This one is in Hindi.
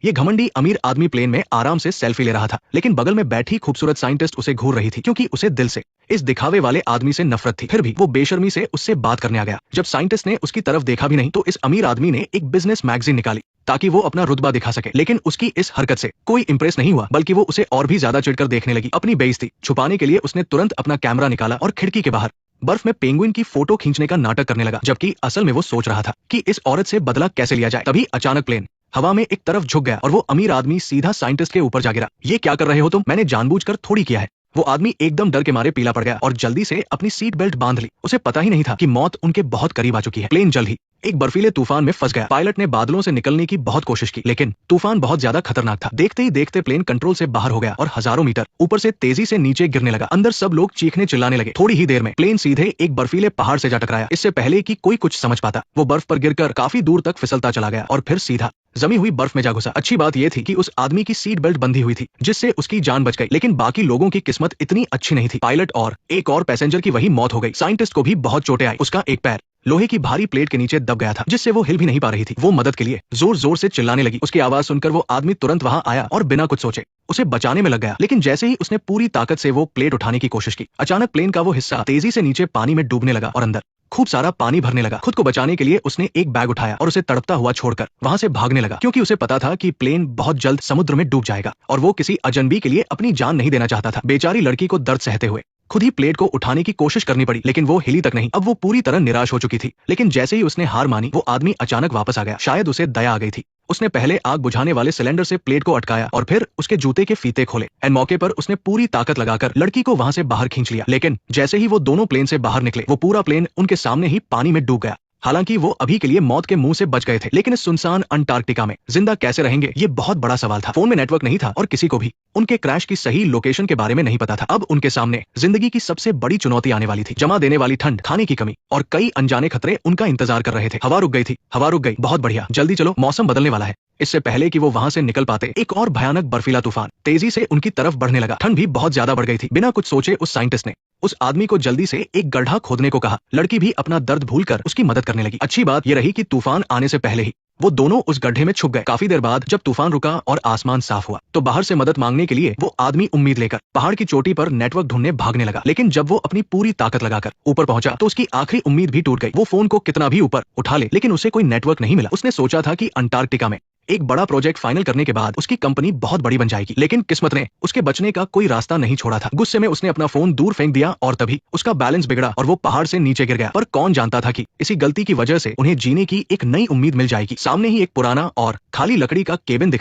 ये घमंडी अमीर आदमी प्लेन में आराम से सेल्फी ले रहा था, लेकिन बगल में बैठी खूबसूरत साइंटिस्ट उसे घूर रही थी, क्योंकि उसे दिल से इस दिखावे वाले आदमी से नफरत थी। फिर भी वो बेशर्मी से उससे बात करने आ गया। जब साइंटिस्ट ने उसकी तरफ देखा भी नहीं तो इस अमीर आदमी ने एक बिजनेस मैगजीन निकाली ताकि वो अपना रुतबा दिखा सके। लेकिन उसकी इस हरकत से कोई इंप्रेस नहीं हुआ, बल्कि वो उसे और भी ज्यादा चिढ़कर देखने लगी। अपनी बेइज्जती छुपाने के लिए उसने तुरंत अपना कैमरा निकाला और खिड़की के बाहर बर्फ में पेंगुइन की फोटो खींचने का नाटक करने लगा, जबकि असल में वो सोच रहा था कि इस औरत से बदला कैसे लिया जाए। तभी अचानक प्लेन हवा में एक तरफ झुक गया और वो अमीर आदमी सीधा साइंटिस्ट के ऊपर जा गिरा। ये क्या कर रहे हो तुम? मैंने जानबूझकर थोड़ी किया है। वो आदमी एकदम डर के मारे पीला पड़ गया और जल्दी से अपनी सीट बेल्ट बांध ली। उसे पता ही नहीं था कि मौत उनके बहुत करीब आ चुकी है। प्लेन जल्द ही एक बर्फीले तूफान में फंस गया। पायलट ने बादलों से निकलने की बहुत कोशिश की, लेकिन तूफान बहुत ज्यादा खतरनाक था। देखते ही देखते प्लेन कंट्रोल से बाहर हो गया और हजारों मीटर ऊपर से तेजी से नीचे गिरने लगा। अंदर सब लोग चीखने चिल्लाने लगे। थोड़ी ही देर में प्लेन सीधे एक बर्फीले पहाड़ से जा टकराया। इससे पहले कि कोई कुछ समझ पाता, वो बर्फ पर गिरकर काफी दूर तक फिसलता चला गया और फिर सीधा जमी हुई बर्फ में जा घुसा। अच्छी बात यह थी कि उस आदमी की सीट बेल्ट बंधी हुई थी, जिससे उसकी जान बच गई, लेकिन बाकी लोगों की किस्मत इतनी अच्छी नहीं थी। पायलट और एक और पैसेंजर की वही मौत हो गई। साइंटिस्ट को भी बहुत चोटें आई। उसका एक पैर लोहे की भारी प्लेट के नीचे दब गया था, जिससे वो हिल भी नहीं पा रही थी। वो मदद के लिए जोर जोर से चिल्लाने लगी। उसकी आवाज सुनकर वो आदमी तुरंत वहां आया और बिना कुछ सोचे उसे बचाने में लग गया। लेकिन जैसे ही उसने पूरी ताकत से वो प्लेट उठाने की कोशिश की, अचानक प्लेन का वो हिस्सा तेजी से नीचे पानी में डूबने लगा और अंदर खूब सारा पानी भरने लगा। खुद को बचाने के लिए उसने एक बैग उठाया और उसे तड़पता हुआ छोड़कर वहां से भागने लगा, क्योंकि उसे पता था कि प्लेन बहुत जल्द समुद्र में डूब जाएगा और वो किसी अजनबी के लिए अपनी जान नहीं देना चाहता था। बेचारी लड़की को दर्द सहते हुए खुद ही प्लेट को उठाने की कोशिश करनी पड़ी, लेकिन वो हिली तक नहीं। अब वो पूरी तरह निराश हो चुकी थी। लेकिन जैसे ही उसने हार मानी, वो आदमी अचानक वापस आ गया। शायद उसे दया आ गई थी। उसने पहले आग बुझाने वाले सिलेंडर से प्लेट को अटकाया और फिर उसके जूते के फीते खोले। एंड मौके पर उसने पूरी ताकत लगाकर लड़की को वहां से बाहर खींच लिया। लेकिन जैसे ही वो दोनों प्लेन से बाहर निकले, वो पूरा प्लेन उनके सामने ही पानी में डूब गया। हालांकि वो अभी के लिए मौत के मुंह से बच गए थे, लेकिन इस सुनसान अंटार्कटिका में जिंदा कैसे रहेंगे, ये बहुत बड़ा सवाल था। फोन में नेटवर्क नहीं था और किसी को भी उनके क्रैश की सही लोकेशन के बारे में नहीं पता था। अब उनके सामने जिंदगी की सबसे बड़ी चुनौती आने वाली थी। जमा देने वाली ठंड, खाने की कमी और कई अनजाने खतरे उनका इंतजार कर रहे थे। हवा रुक गई थी। हवा रुक गई। बहुत बढ़िया, जल्दी चलो, मौसम बदलने वाला है। इससे पहले कि वो वहां से निकल पाते, एक और भयानक बर्फीला तूफान तेजी से उनकी तरफ बढ़ने लगा। ठंड भी बहुत ज्यादा बढ़ गई थी। बिना कुछ सोचे उस साइंटिस्ट ने उस आदमी को जल्दी से एक गड्ढा खोदने को कहा। लड़की भी अपना दर्द भूलकर उसकी मदद करने लगी। अच्छी बात यह रही कि तूफान आने से पहले ही वो दोनों उस गड्ढे में छुप गए। काफी देर बाद जब तूफान रुका और आसमान साफ हुआ, तो बाहर से मदद मांगने के लिए वो आदमी उम्मीद लेकर पहाड़ की चोटी पर नेटवर्क ढूंढने भागने लगा। लेकिन जब वो अपनी पूरी ताकत लगाकर ऊपर पहुंचा, तो उसकी आखिरी उम्मीद भी टूट गई। वो फोन को कितना भी ऊपर उठा ले, लेकिन उसे कोई नेटवर्क नहीं मिला। उसने सोचा था कि अंटार्कटिका में एक बड़ा प्रोजेक्ट फाइनल करने के बाद उसकी कंपनी बहुत बड़ी बन जाएगी, लेकिन किस्मत ने उसके बचने का कोई रास्ता नहीं छोड़ा था। गुस्से में उसने अपना फोन दूर फेंक दिया और तभी उसका बैलेंस बिगड़ा और वो पहाड़ से नीचे गिर गया। पर कौन जानता था कि इसी गलती की वजह से उन्हें जीने की एक नई उम्मीद मिल जाएगी। सामने ही एक पुराना और खाली लकड़ी का केबिन दिखा।